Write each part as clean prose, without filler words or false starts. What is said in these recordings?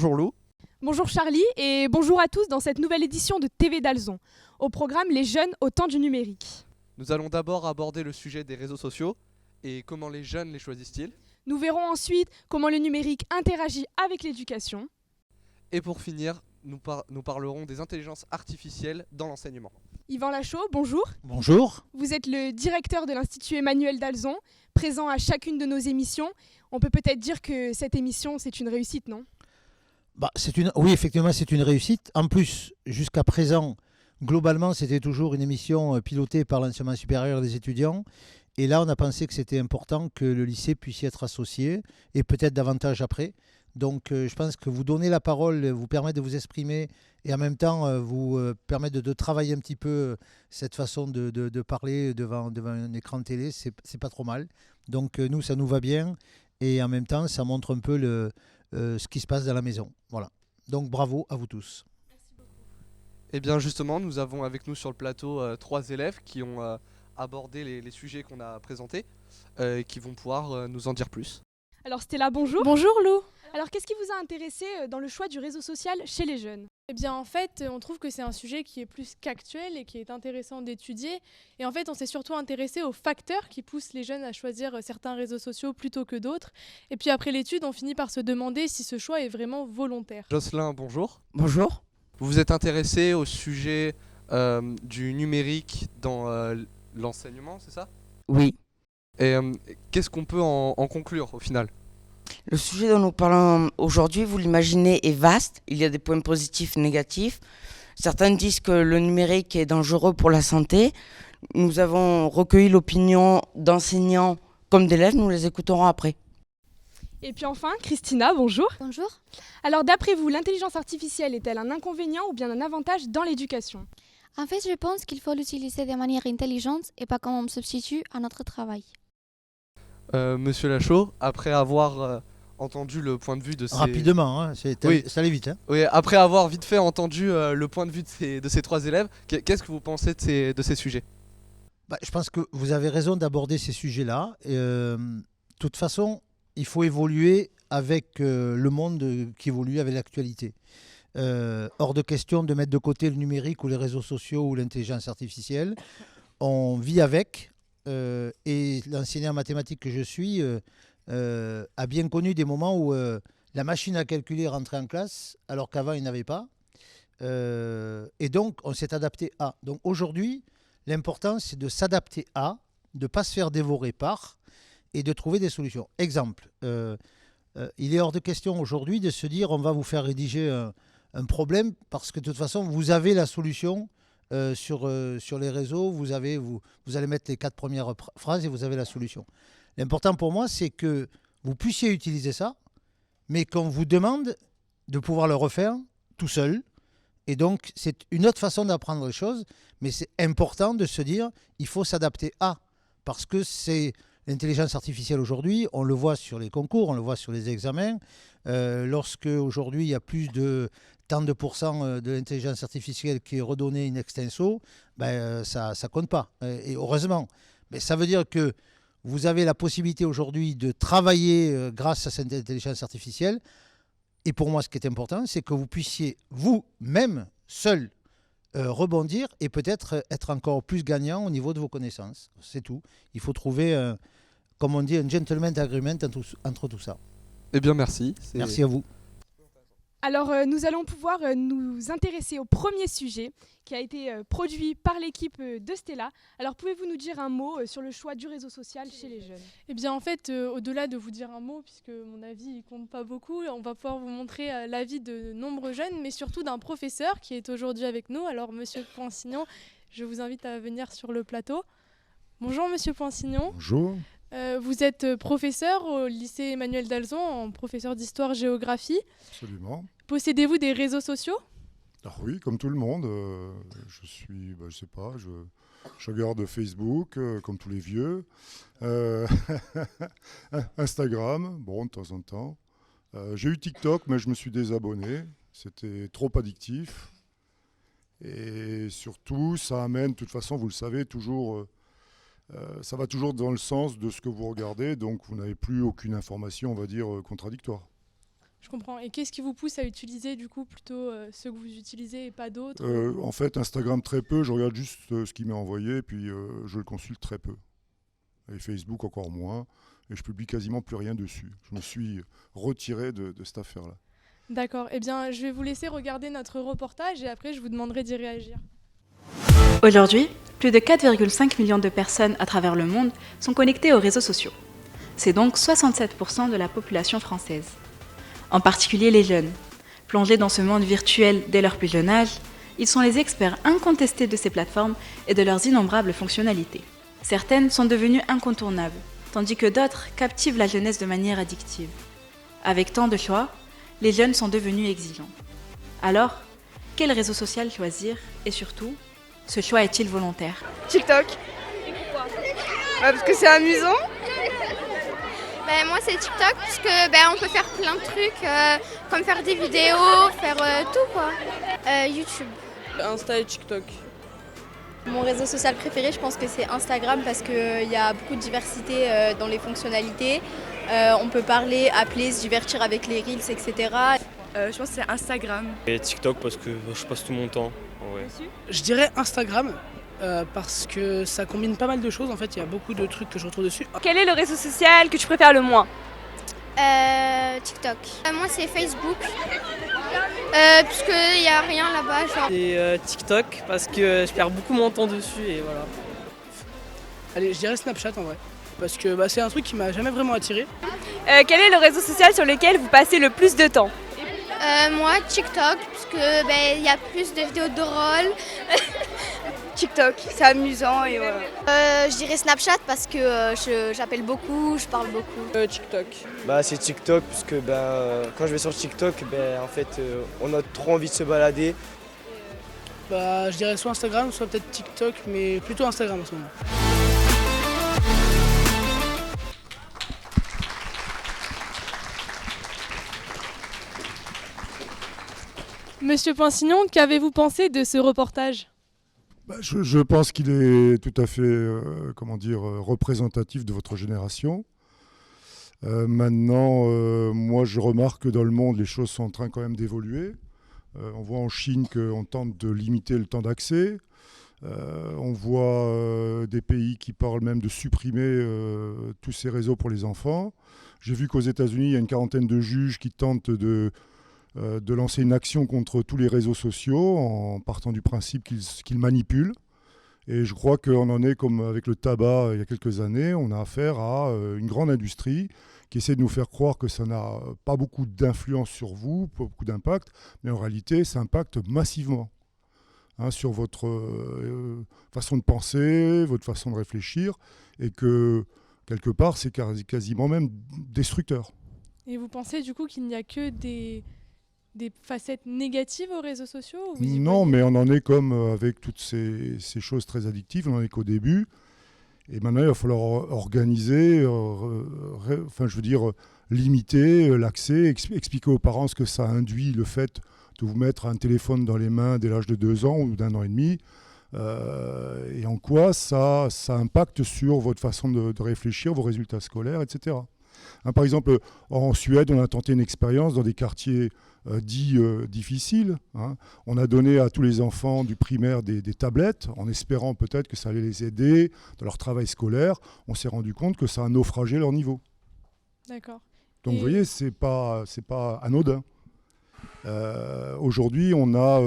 Bonjour Lou. Bonjour Charlie et bonjour à tous dans cette nouvelle édition de TV d'Alzon. Au programme Les jeunes au temps du numérique. Nous allons d'abord aborder le sujet des réseaux sociaux et comment les jeunes les choisissent-ils. Nous verrons ensuite comment le numérique interagit avec l'éducation. Et pour finir, nous parlerons des intelligences artificielles dans l'enseignement. Yvan Lachaud, bonjour. Bonjour. Vous êtes le directeur de l'Institut Emmanuel d'Alzon, présent à chacune de nos émissions. On peut peut-être dire que cette émission, c'est une réussite, non ? Oui, effectivement, c'est une réussite. En plus, jusqu'à présent, globalement, c'était toujours une émission pilotée par l'enseignement supérieur des étudiants. Et là, on a pensé que c'était important que le lycée puisse y être associé, et peut-être davantage après. Donc, je pense que vous donner la parole vous permet de vous exprimer et en même temps vous permet de travailler un petit peu cette façon de parler devant un écran de télé. C'est pas trop mal. Donc, nous, ça nous va bien. Et en même temps, ça montre un peu ce qui se passe dans la maison. Voilà. Donc, bravo à vous tous. Et bien justement, nous avons avec nous sur le plateau 3 élèves qui ont abordé les sujets qu'on a présentés et qui vont pouvoir nous en dire plus. Alors Stella, bonjour. Bonjour Lou. Alors qu'est-ce qui vous a intéressé dans le choix du réseau social chez les jeunes ? Eh bien en fait, on trouve que c'est un sujet qui est plus qu'actuel et qui est intéressant d'étudier. Et en fait, on s'est surtout intéressé aux facteurs qui poussent les jeunes à choisir certains réseaux sociaux plutôt que d'autres. Et puis après l'étude, on finit par se demander si ce choix est vraiment volontaire. Jocelyn, bonjour. Bonjour. Vous vous êtes intéressé au sujet du numérique dans l'enseignement, c'est ça ? Oui. Et qu'est-ce qu'on peut en conclure au final ? Le sujet dont nous parlons aujourd'hui, vous l'imaginez, est vaste. Il y a des points positifs et négatifs. Certains disent que le numérique est dangereux pour la santé. Nous avons recueilli l'opinion d'enseignants comme d'élèves. Nous les écouterons après. Et puis enfin, Christina, bonjour. Bonjour. Alors d'après vous, l'intelligence artificielle est-elle un inconvénient ou bien un avantage dans l'éducation ? En fait, je pense qu'il faut l'utiliser de manière intelligente et pas comme un substitut à notre travail. Monsieur Lachaud, après avoir entendu le point de vue de ces... Rapidement, hein, Oui. ça allait vite. Hein. Oui, après avoir vite fait entendu le point de vue de ces 3 élèves, qu'est-ce que vous pensez de ces sujets ? Je pense que vous avez raison d'aborder ces sujets-là. De toute façon, il faut évoluer avec le monde qui évolue, avec l'actualité. Hors de question de mettre de côté le numérique ou les réseaux sociaux ou l'intelligence artificielle. On vit avec. Et l'enseignant en mathématiques que je suis a bien connu des moments où la machine à calculer rentrait en classe alors qu'avant il n'y avait pas. Et donc on s'est adapté à. Donc aujourd'hui, l'important c'est de s'adapter à, de ne pas se faire dévorer par et de trouver des solutions. Exemple, il est hors de question aujourd'hui de se dire on va vous faire rédiger un problème parce que de toute façon vous avez la solution. Sur les réseaux, vous allez mettre les 4 premières phrases et vous avez la solution. L'important pour moi, c'est que vous puissiez utiliser ça, mais qu'on vous demande de pouvoir le refaire tout seul. Et donc, c'est une autre façon d'apprendre les choses, mais c'est important de se dire il faut s'adapter à. Parce que c'est l'intelligence artificielle aujourd'hui, on le voit sur les concours, on le voit sur les examens. Lorsque aujourd'hui, il y a plus de tant de pourcents de l'intelligence artificielle qui est redonnée in extenso, ça compte pas. Et heureusement. Mais ça veut dire que vous avez la possibilité aujourd'hui de travailler grâce à cette intelligence artificielle. Et pour moi, ce qui est important, c'est que vous puissiez vous-même, seul, rebondir et peut-être être encore plus gagnant au niveau de vos connaissances. C'est tout. Il faut trouver, comme on dit, un gentleman agreement entre tout ça. Eh bien merci. Merci à vous. Alors nous allons pouvoir nous intéresser au premier sujet qui a été produit par l'équipe de Stella. Alors pouvez-vous nous dire un mot sur le choix du réseau social chez les jeunes ? Eh bien en fait, au-delà de vous dire un mot, puisque mon avis il compte pas beaucoup, on va pouvoir vous montrer l'avis de nombreux jeunes, mais surtout d'un professeur qui est aujourd'hui avec nous. Alors Monsieur Poinsignon, je vous invite à venir sur le plateau. Bonjour Monsieur Poinsignon. Bonjour. Vous êtes professeur au lycée Emmanuel d'Alzon, en professeur d'histoire-géographie. Absolument. Possédez-vous des réseaux sociaux ? Ah oui, comme tout le monde. Je sais pas, je regarde Facebook, comme tous les vieux. Instagram, bon, de temps en temps. J'ai eu TikTok, mais je me suis désabonné. C'était trop addictif. Et surtout, ça amène, de toute façon, vous le savez, toujours... ça va toujours dans le sens de ce que vous regardez, donc vous n'avez plus aucune information, on va dire, contradictoire. Je comprends. Et qu'est-ce qui vous pousse à utiliser du coup plutôt ceux que vous utilisez et pas d'autres? En fait, Instagram très peu, je regarde juste ce qu'il m'est envoyé, et puis je le consulte très peu. Et Facebook encore moins, et je publie quasiment plus rien dessus. Je me suis retiré de cette affaire-là. D'accord. Eh bien, je vais vous laisser regarder notre reportage et après je vous demanderai d'y réagir. Aujourd'hui, plus de 4,5 millions de personnes à travers le monde sont connectées aux réseaux sociaux. C'est donc 67% de la population française. En particulier les jeunes. Plongés dans ce monde virtuel dès leur plus jeune âge, ils sont les experts incontestés de ces plateformes et de leurs innombrables fonctionnalités. Certaines sont devenues incontournables, tandis que d'autres captivent la jeunesse de manière addictive. Avec tant de choix, les jeunes sont devenus exigeants. Alors, quel réseau social choisir et surtout, ce choix est-il volontaire? TikTok. Parce que c'est amusant. Moi c'est TikTok parce que on peut faire plein de trucs comme faire des vidéos, faire tout quoi. YouTube. Insta et TikTok. Mon réseau social préféré, je pense que c'est Instagram parce qu'il y a beaucoup de diversité dans les fonctionnalités. On peut parler, appeler, se divertir avec les Reels, etc. Je pense que c'est Instagram. Et TikTok parce que je passe tout mon temps. Ouais. Je dirais Instagram parce que ça combine pas mal de choses. En fait, il y a beaucoup de trucs que je retrouve dessus. Quel est le réseau social que tu préfères le moins? TikTok. Moi c'est Facebook. Puisqu'il n'y a rien là-bas. Et TikTok parce que je perds beaucoup mon temps dessus et voilà. Allez, je dirais Snapchat en vrai. Parce que c'est un truc qui m'a jamais vraiment attiré. Quel est le réseau social sur lequel vous passez le plus de temps? Moi TikTok parce que y a plus de vidéos drôles. TikTok, c'est amusant et voilà. Je dirais Snapchat parce que j'appelle beaucoup, je parle beaucoup. TikTok. C'est TikTok parce que quand je vais sur TikTok, en fait, on a trop envie de se balader. Je dirais soit Instagram, soit peut-être TikTok, mais plutôt Instagram en ce moment. Monsieur Poinsignon, qu'avez-vous pensé de ce reportage? Je pense qu'il est tout à fait représentatif de votre génération. Maintenant, moi je remarque que dans le monde, les choses sont en train quand même d'évoluer. On voit en Chine qu'on tente de limiter le temps d'accès. On voit des pays qui parlent même de supprimer tous ces réseaux pour les enfants. J'ai vu qu'aux États-Unis, il y a une quarantaine de juges qui tentent de lancer une action contre tous les réseaux sociaux en partant du principe qu'ils manipulent. Et je crois qu'on en est comme avec le tabac il y a quelques années, on a affaire à une grande industrie qui essaie de nous faire croire que ça n'a pas beaucoup d'influence sur vous, pas beaucoup d'impact, mais en réalité ça impacte massivement sur votre façon de penser, votre façon de réfléchir, et que quelque part c'est quasiment même destructeur. Et vous pensez du coup qu'il n'y a que des facettes négatives aux réseaux sociaux ou Non, mais on en est comme avec toutes ces choses très addictives, on en est qu'au début. Et maintenant, il va falloir organiser, limiter l'accès, expliquer aux parents ce que ça induit, le fait de vous mettre un téléphone dans les mains dès l'âge de 2 ans ou d'1 an et demi, et en quoi ça impacte sur votre façon de réfléchir, vos résultats scolaires, etc. Par exemple, en Suède, on a tenté une expérience dans des quartiers dits difficiles. On a donné à tous les enfants du primaire des tablettes, en espérant peut-être que ça allait les aider dans leur travail scolaire. On s'est rendu compte que ça a naufragé leur niveau. D'accord. Donc vous voyez, c'est pas anodin. Aujourd'hui, on a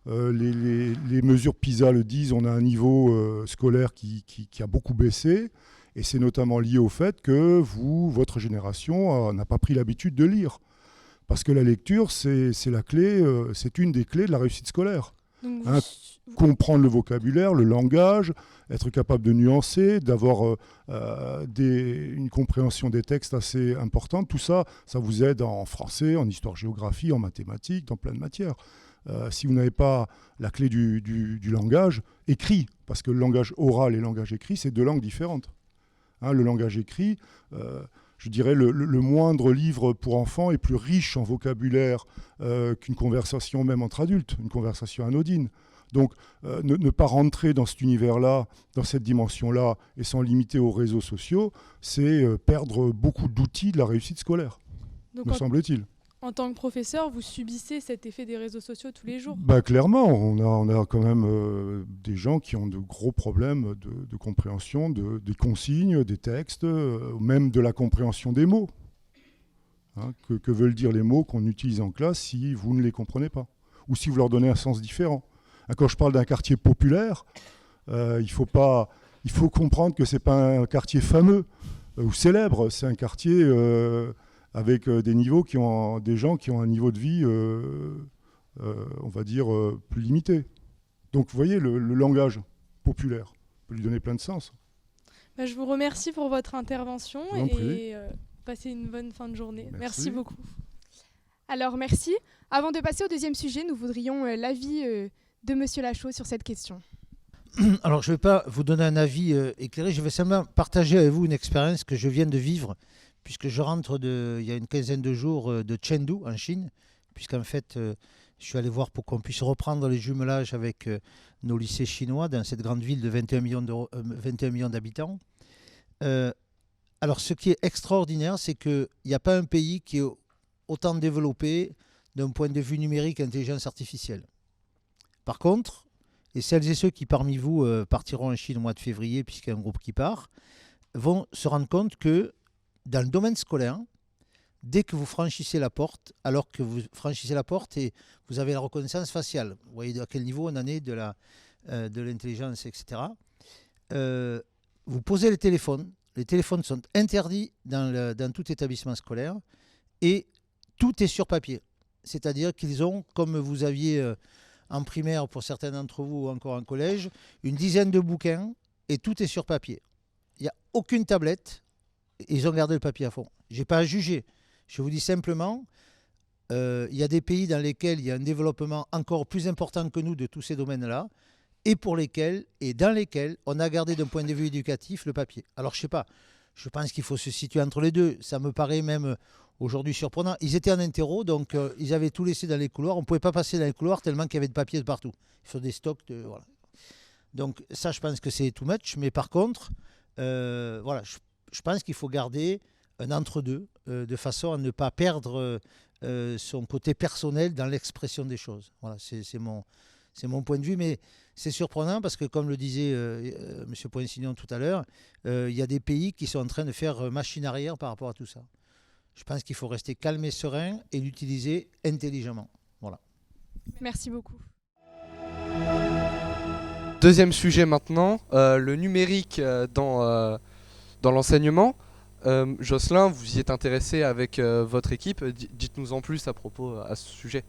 les mesures PISA le disent, on a un niveau scolaire qui a beaucoup baissé. Et c'est notamment lié au fait que votre génération n'a pas pris l'habitude de lire. Parce que la lecture, c'est la clé, c'est une des clés de la réussite scolaire. Donc comprendre le vocabulaire, le langage, être capable de nuancer, d'avoir une compréhension des textes assez importante, tout ça, ça vous aide en français, en histoire-géographie, en mathématiques, dans plein de matières. Si vous n'avez pas la clé du langage écrit, parce que le langage oral et le langage écrit, c'est 2 langues différentes. Le langage écrit, je dirais le moindre livre pour enfants est plus riche en vocabulaire qu'une conversation même entre adultes, une conversation anodine. Donc ne pas rentrer dans cet univers-là, dans cette dimension-là, et s'en limiter aux réseaux sociaux, c'est perdre beaucoup d'outils de la réussite scolaire, me semble-t-il. En tant que professeur, vous subissez cet effet des réseaux sociaux tous les jours. Bah, clairement, on a quand même des gens qui ont de gros problèmes de compréhension des consignes, des textes, même de la compréhension des mots. Hein, que veulent dire les mots qu'on utilise en classe si vous ne les comprenez pas, ou si vous leur donnez un sens différent. Hein, quand je parle d'un quartier populaire, il faut comprendre que ce n'est pas un quartier fameux ou célèbre, c'est un quartier... avec des gens qui ont un niveau de vie, on va dire, plus limité. Donc vous voyez, le langage populaire peut lui donner plein de sens. Je vous remercie pour votre intervention et passez une bonne fin de journée. Merci beaucoup. Alors merci. Avant de passer au deuxième sujet, nous voudrions l'avis de Monsieur Lachaud sur cette question. Alors je ne vais pas vous donner un avis éclairé, je vais simplement partager avec vous une expérience que je viens de vivre, puisque je rentre il y a une quinzaine de jours de Chengdu en Chine, puisqu'en fait je suis allé voir pour qu'on puisse reprendre les jumelages avec nos lycées chinois dans cette grande ville de 21 millions d'habitants. Alors ce qui est extraordinaire, c'est qu'il n'y a pas un pays qui est autant développé d'un point de vue numérique et intelligence artificielle. Par contre, et celles et ceux qui parmi vous partiront en Chine au mois de février, puisqu'il y a un groupe qui part, vont se rendre compte que dans le domaine scolaire, dès que vous franchissez la porte, alors que vous franchissez la porte et vous avez la reconnaissance faciale, vous voyez à quel niveau on en est de l'intelligence, etc., vous posez les téléphones sont interdits dans tout établissement scolaire et tout est sur papier. C'est-à-dire qu'ils ont, comme vous aviez en primaire pour certains d'entre vous ou encore en collège, une dizaine de bouquins et tout est sur papier. Il n'y a aucune tablette. Ils ont gardé le papier à fond. Je n'ai pas à juger. Je vous dis simplement, il y a des pays dans lesquels il y a un développement encore plus important que nous de tous ces domaines-là, et dans lesquels on a gardé d'un point de vue éducatif le papier. Alors je ne sais pas, je pense qu'il faut se situer entre les deux. Ça me paraît même aujourd'hui surprenant. Ils étaient en interro, donc ils avaient tout laissé dans les couloirs. On ne pouvait pas passer dans les couloirs tellement qu'il y avait de papier de partout. Il faut des stocks. Voilà. Donc ça, je pense que c'est too much. Mais par contre, voilà, je pense qu'il faut garder un entre-deux de façon à ne pas perdre son côté personnel dans l'expression des choses. Voilà, c'est mon point de vue, mais c'est surprenant parce que, comme le disait M. Poinsignon tout à l'heure, il y a des pays qui sont en train de faire machine arrière par rapport à tout ça. Je pense qu'il faut rester calme et serein et l'utiliser intelligemment. Voilà. Merci beaucoup. Deuxième sujet maintenant, le numérique dans l'enseignement. Jocelyn, vous y êtes intéressé avec votre équipe. Dites-nous en plus à propos à ce sujet.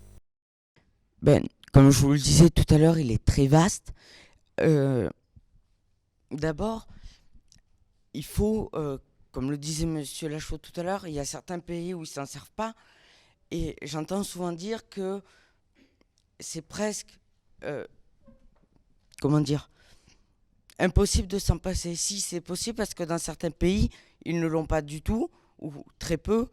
Comme je vous le disais tout à l'heure, il est très vaste. D'abord, il faut, comme le disait M. Lachaud tout à l'heure, il y a certains pays où ils ne s'en servent pas. Et j'entends souvent dire que c'est presque, impossible de s'en passer. Si, c'est possible parce que dans certains pays, ils ne l'ont pas du tout, ou très peu,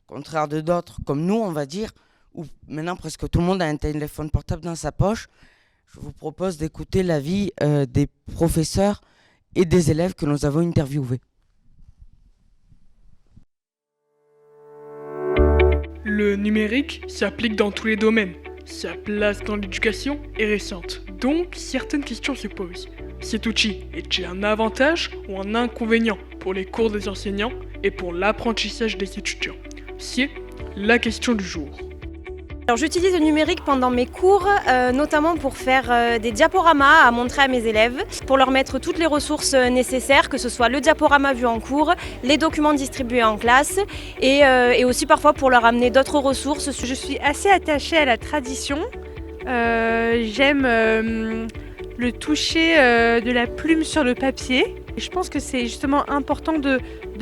contraire de d'autres, comme nous, on va dire, où maintenant presque tout le monde a un téléphone portable dans sa poche. Je vous propose d'écouter l'avis des professeurs et des élèves que nous avons interviewés. Le numérique s'applique dans tous les domaines. Sa place dans l'éducation est récente, donc certaines questions se posent. Cet outil est-il un avantage ou un inconvénient pour les cours des enseignants et pour l'apprentissage des étudiants? C'est la question du jour. Alors, j'utilise le numérique pendant mes cours, notamment pour faire des diaporamas à montrer à mes élèves, pour leur mettre toutes les ressources nécessaires, que ce soit le diaporama vu en cours, les documents distribués en classe et aussi parfois pour leur amener d'autres ressources. Je suis assez attachée à la tradition. J'aime le toucher de la plume sur le papier. Et je pense que c'est justement important de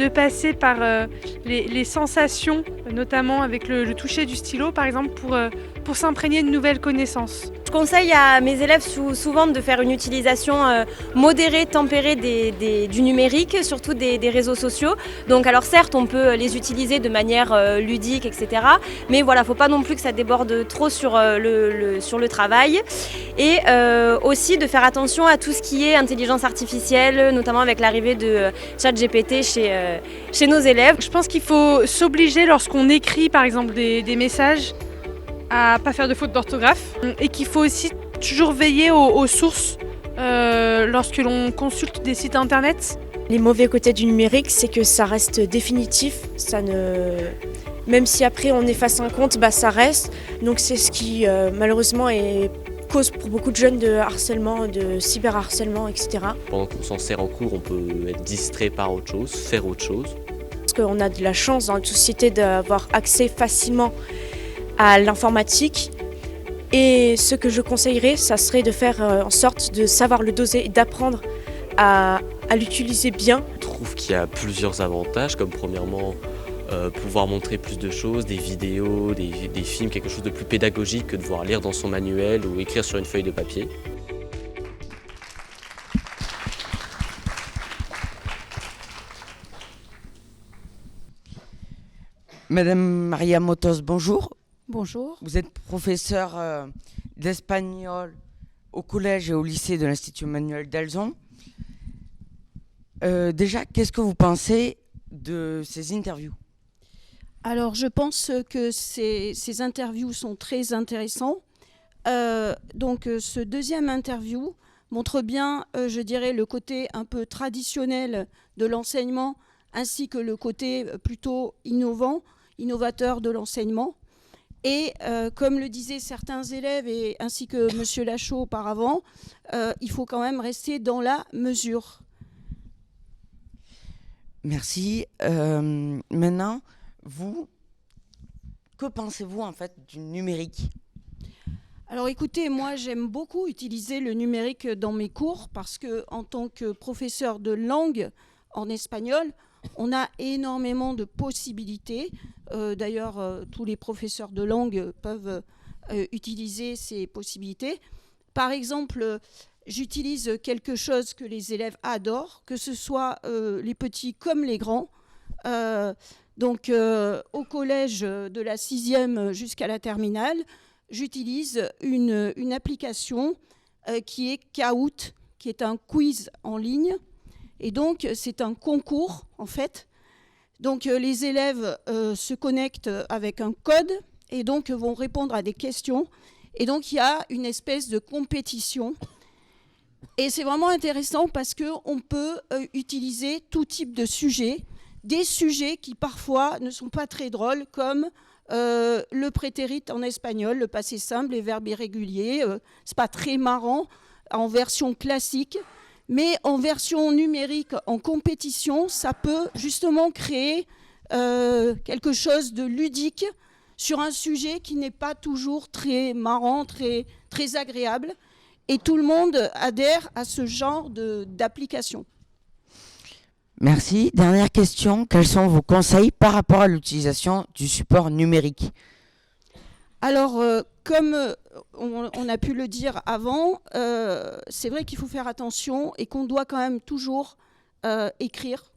passer par les sensations, notamment avec le toucher du stylo, par exemple, pour s'imprégner de nouvelles connaissances. Je conseille à mes élèves souvent de faire une utilisation modérée, tempérée du numérique, surtout des réseaux sociaux. Donc alors certes, on peut les utiliser de manière ludique, etc. Mais voilà, faut pas non plus que ça déborde trop sur le travail. Et aussi de faire attention à tout ce qui est intelligence artificielle, notamment avec l'arrivée de ChatGPT chez nos élèves. Je pense qu'il faut s'obliger lorsqu'on écrit par exemple des messages à pas faire de fautes d'orthographe et qu'il faut aussi toujours veiller aux sources lorsque l'on consulte des sites internet. Les mauvais côtés du numérique, c'est que ça reste définitif, même si après on efface un compte, ça reste. Donc c'est ce qui malheureusement est cause pour beaucoup de jeunes de harcèlement, de cyberharcèlement, etc. Pendant qu'on s'en sert en cours, on peut être distrait par autre chose, faire autre chose. Parce qu'on a de la chance dans notre société d'avoir accès facilement à l'informatique. Et ce que je conseillerais, ça serait de faire en sorte de savoir le doser et d'apprendre à l'utiliser bien. Je trouve qu'il y a plusieurs avantages, comme premièrement pouvoir montrer plus de choses, des vidéos, des films, quelque chose de plus pédagogique que de devoir lire dans son manuel ou écrire sur une feuille de papier. Madame Maria Motos, bonjour. Bonjour. Vous êtes professeure d'espagnol au collège et au lycée de l'Institut Manuel d'Alzon. Déjà, qu'est-ce que vous pensez de ces interviews ? Alors, je pense que ces interviews sont très intéressantes. Donc, ce deuxième interview montre bien, je dirais, le côté un peu traditionnel de l'enseignement, ainsi que le côté plutôt innovateur de l'enseignement. Et comme le disaient certains élèves, ainsi que M. Lachaud auparavant, il faut quand même rester dans la mesure. Merci. Maintenant, que pensez-vous en fait du numérique ? Alors écoutez, moi j'aime beaucoup utiliser le numérique dans mes cours parce que en tant que professeur de langue en espagnol, on a énormément de possibilités. D'ailleurs, tous les professeurs de langue peuvent utiliser ces possibilités. Par exemple, j'utilise quelque chose que les élèves adorent, que ce soit les petits comme les grands. Donc, au collège de la 6e jusqu'à la terminale, j'utilise une application qui est Kahoot, qui est un quiz en ligne. Et donc, c'est un concours, en fait. Donc, les élèves se connectent avec un code et donc vont répondre à des questions. Et donc, il y a une espèce de compétition. Et c'est vraiment intéressant parce qu'on peut utiliser tout type de sujets, des sujets qui parfois ne sont pas très drôles, comme le prétérit en espagnol, le passé simple, les verbes irréguliers. C'est pas très marrant en version classique. Mais en version numérique, en compétition, ça peut justement créer quelque chose de ludique sur un sujet qui n'est pas toujours très marrant, très agréable. Et tout le monde adhère à ce genre d'application. Merci. Dernière question. Quels sont vos conseils par rapport à l'utilisation du support numérique ? Alors, comme on a pu le dire avant, c'est vrai qu'il faut faire attention et qu'on doit quand même toujours écrire,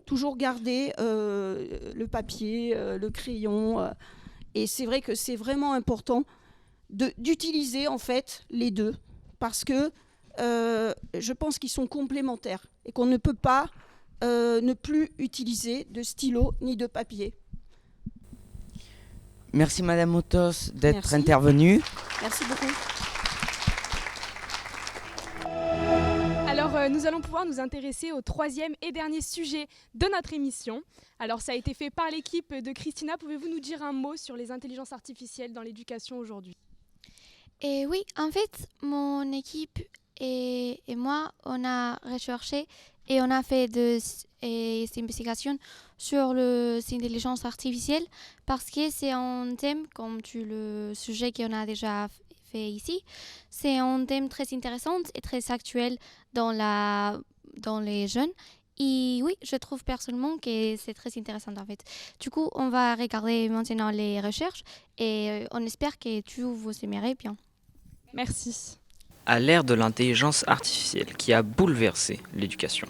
toujours garder le papier, le crayon. Et c'est vrai que c'est vraiment important d'utiliser en fait les deux parce que je pense qu'ils sont complémentaires et qu'on ne peut pas ne plus utiliser de stylo ni de papier. Merci Madame Motos d'être Merci. intervenue. Merci beaucoup. Alors, nous allons pouvoir nous intéresser au troisième et dernier sujet de notre émission. Alors, ça a été fait par l'équipe de Christina. Pouvez-vous nous dire un mot sur les intelligences artificielles dans l'éducation aujourd'hui ? Et oui, en fait, mon équipe et moi, on a recherché et on a fait des investigations sur l'intelligence artificielle parce que c'est un thème, comme le sujet qu'on a déjà fait ici, c'est un thème très intéressant et très actuel dans les jeunes Et oui, je trouve personnellement que c'est très intéressant en fait. Du coup, on va regarder maintenant les recherches et on espère que tu vous aimerez bien. Merci. À l'ère de l'intelligence artificielle qui a bouleversé l'éducation,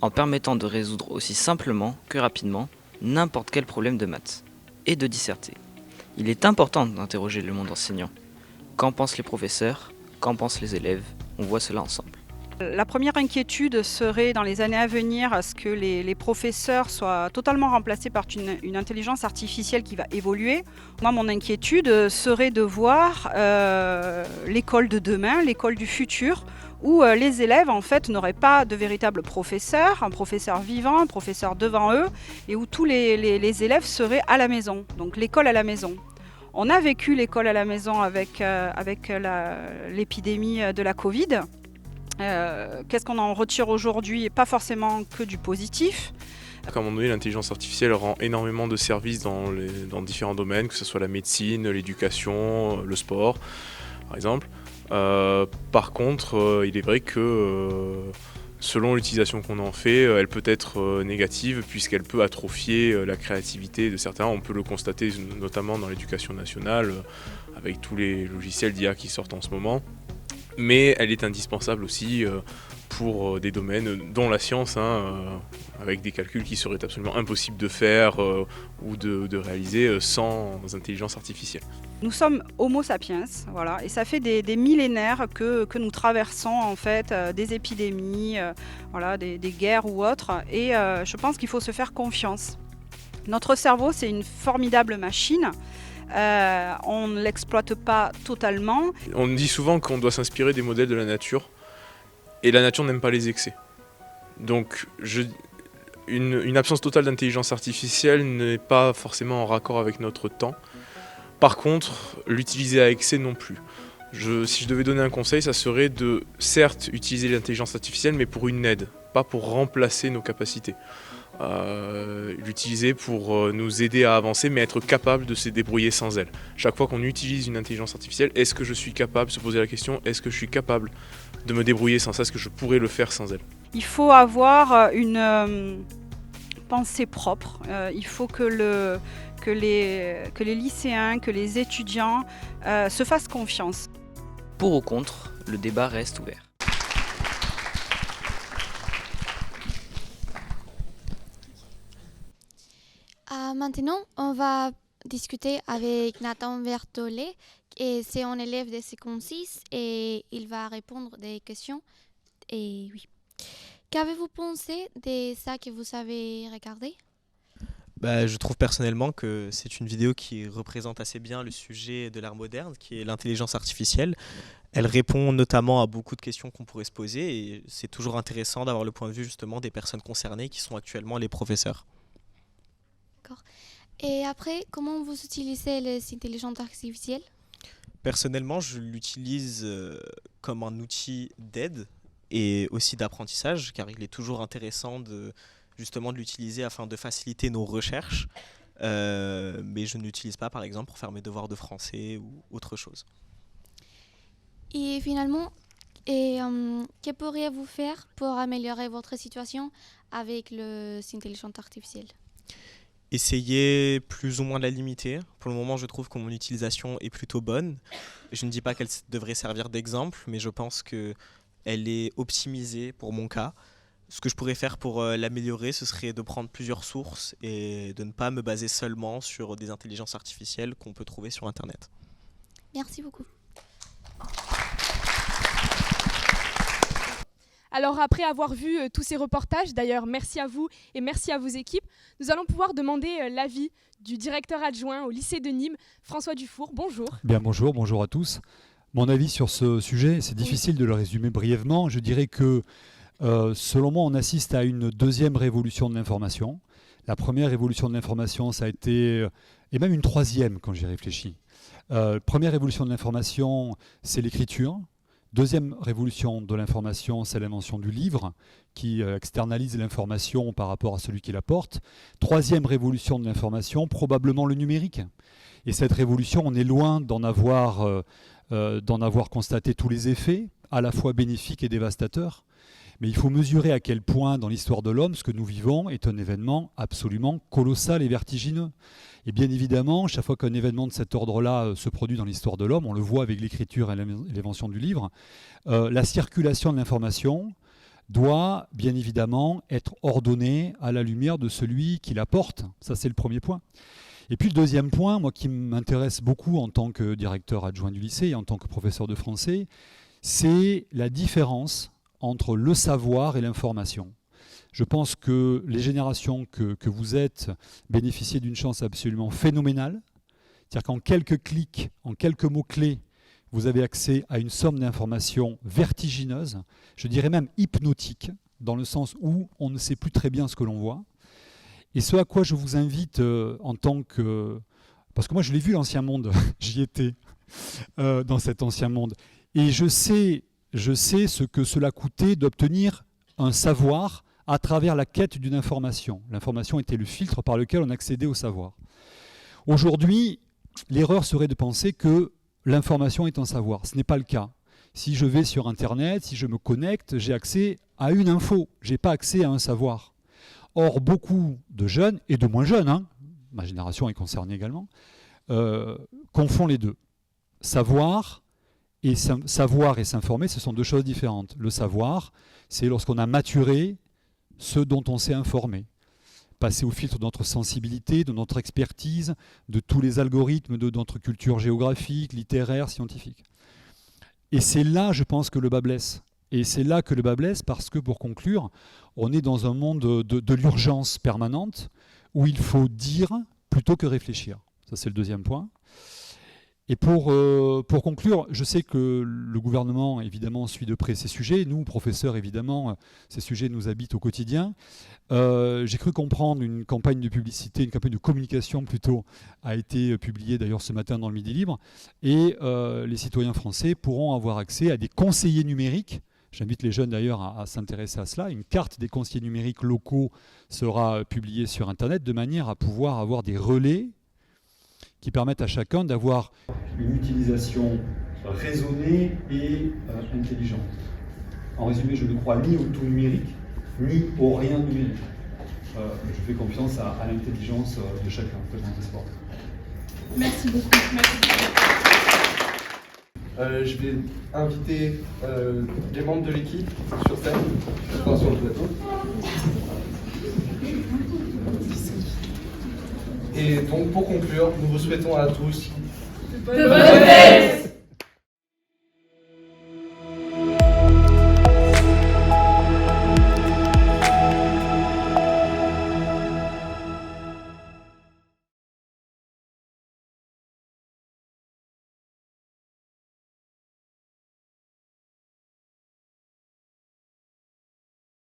en permettant de résoudre aussi simplement que rapidement n'importe quel problème de maths et de disserter, il est important d'interroger le monde enseignant. Qu'en pensent les professeurs? Qu'en pensent les élèves? On voit cela ensemble. La première inquiétude serait dans les années à venir à ce que les professeurs soient totalement remplacés par une intelligence artificielle qui va évoluer. Moi, mon inquiétude serait de voir l'école de demain, l'école du futur, où les élèves en fait n'auraient pas de véritable professeur, un professeur vivant, un professeur devant eux, et où tous les élèves seraient à la maison, donc l'école à la maison. On a vécu l'école à la maison avec l'épidémie de la Covid. Qu'est-ce qu'on en retire aujourd'hui? Pas forcément que du positif. À un moment donné, l'intelligence artificielle rend énormément de services dans différents domaines, que ce soit la médecine, l'éducation, le sport, par exemple. Par contre, il est vrai que selon l'utilisation qu'on en fait, elle peut être négative puisqu'elle peut atrophier la créativité de certains. On peut le constater notamment dans l'éducation nationale, avec tous les logiciels d'IA qui sortent en ce moment. Mais elle est indispensable aussi pour des domaines dont la science, avec des calculs qui seraient absolument impossibles de faire ou de réaliser sans intelligence artificielle. Nous sommes Homo sapiens, voilà, et ça fait des millénaires que nous traversons en fait des épidémies, voilà, des guerres ou autres, et je pense qu'il faut se faire confiance. Notre cerveau, c'est une formidable machine. On ne l'exploite pas totalement. On dit souvent qu'on doit s'inspirer des modèles de la nature, et la nature n'aime pas les excès. Donc une absence totale d'intelligence artificielle n'est pas forcément en raccord avec notre temps. Par contre, l'utiliser à excès non plus. Si je devais donner un conseil, ça serait de, certes, utiliser l'intelligence artificielle, mais pour une aide, pas pour remplacer nos capacités. L'utiliser pour nous aider à avancer, mais être capable de se débrouiller sans elle. Chaque fois qu'on utilise une intelligence artificielle, est-ce que je suis capable, se poser la question, est-ce que je suis capable de me débrouiller sans ça, est-ce que je pourrais le faire sans elle? Il faut avoir une pensée propre, il faut que les lycéens, que les étudiants se fassent confiance. Pour ou contre, le débat reste ouvert. Maintenant, on va discuter avec Nathan Vertollet, et c'est un élève de seconde 6 et il va répondre des questions. Et oui. Qu'avez-vous pensé de ça que vous avez regardé? Je trouve personnellement que c'est une vidéo qui représente assez bien le sujet de l'ère moderne, qui est l'intelligence artificielle. Elle répond notamment à beaucoup de questions qu'on pourrait se poser, et c'est toujours intéressant d'avoir le point de vue justement des personnes concernées qui sont actuellement les professeurs. D'accord. Et après, comment vous utilisez les intelligences artificielles? Personnellement, je l'utilise comme un outil d'aide et aussi d'apprentissage, car il est toujours intéressant de l'utiliser afin de faciliter nos recherches, mais je ne l'utilise pas par exemple pour faire mes devoirs de français ou autre chose. Et finalement, que pourriez-vous faire pour améliorer votre situation avec l'intelligence artificielle? Essayer plus ou moins de la limiter. Pour le moment, je trouve que mon utilisation est plutôt bonne. Je ne dis pas qu'elle devrait servir d'exemple, mais je pense qu'elle est optimisée pour mon cas. Ce que je pourrais faire pour l'améliorer, ce serait de prendre plusieurs sources et de ne pas me baser seulement sur des intelligences artificielles qu'on peut trouver sur Internet. Merci beaucoup. Alors après avoir vu tous ces reportages, d'ailleurs merci à vous et merci à vos équipes, nous allons pouvoir demander l'avis du directeur adjoint au lycée de Nîmes, François Dufour. Bonjour. Bien, bonjour à tous. Mon avis sur ce sujet, c'est difficile de le résumer brièvement. Je dirais que selon moi, on assiste à une deuxième révolution de l'information. La première révolution de l'information, ça a été, et même une troisième quand j'y réfléchis. Première révolution de l'information, c'est l'écriture. Deuxième révolution de l'information, c'est l'invention du livre qui externalise l'information par rapport à celui qui la porte. Troisième révolution de l'information, probablement le numérique. Et cette révolution, on est loin d'en avoir constaté tous les effets. à la fois bénéfique et dévastateur. Mais il faut mesurer à quel point, dans l'histoire de l'homme, ce que nous vivons est un événement absolument colossal et vertigineux. Et bien évidemment, chaque fois qu'un événement de cet ordre-là se produit dans l'histoire de l'homme, on le voit avec l'écriture et l'invention du livre, la circulation de l'information doit bien évidemment être ordonnée à la lumière de celui qui la porte. Ça, c'est le premier point. Et puis le deuxième point, moi qui m'intéresse beaucoup en tant que directeur adjoint du lycée et en tant que professeur de français, c'est la différence entre le savoir et l'information. Je pense que les générations que vous êtes bénéficient d'une chance absolument phénoménale. C'est-à-dire qu'en quelques clics, en quelques mots-clés, vous avez accès à une somme d'informations vertigineuses, je dirais même hypnotique, dans le sens où on ne sait plus très bien ce que l'on voit. Et ce à quoi je vous invite en tant que... Parce que moi je l'ai vu l'Ancien Monde, j'y étais dans cet Ancien Monde. Et je sais ce que cela coûtait d'obtenir un savoir à travers la quête d'une information. L'information était le filtre par lequel on accédait au savoir. Aujourd'hui, l'erreur serait de penser que l'information est un savoir. Ce n'est pas le cas. Si je vais sur Internet, si je me connecte, j'ai accès à une info. Je n'ai pas accès à un savoir. Or, beaucoup de jeunes, et de moins jeunes, ma génération est concernée également, confondent les deux. Savoir et s'informer, ce sont deux choses différentes. Le savoir, c'est lorsqu'on a maturé ce dont on s'est informé. Passer au filtre de notre sensibilité, de notre expertise, de tous les algorithmes de notre culture géographique, littéraire, scientifique. Et c'est là, je pense, que le bas blesse. Et c'est là que le bas blesse parce que, pour conclure, on est dans un monde de l'urgence permanente où il faut dire plutôt que réfléchir. Ça, c'est le deuxième point. Et pour conclure, je sais que le gouvernement, évidemment, suit de près ces sujets. Nous, professeurs, évidemment, ces sujets nous habitent au quotidien. J'ai cru comprendre une campagne de publicité, une campagne de communication plutôt, a été publiée d'ailleurs ce matin dans le Midi Libre. Et les citoyens français pourront avoir accès à des conseillers numériques. J'invite les jeunes d'ailleurs à s'intéresser à cela. Une carte des conseillers numériques locaux sera publiée sur Internet de manière à pouvoir avoir des relais qui permettent à chacun d'avoir une utilisation raisonnée et intelligente. En résumé, je ne crois ni au tout numérique, ni au rien numérique. Je fais confiance à l'intelligence de chacun, de mon espoir. Merci beaucoup. Je vais inviter les membres de l'équipe sur scène, enfin sur le plateau. Et donc pour conclure, nous vous souhaitons à tous de bonnes fêtes.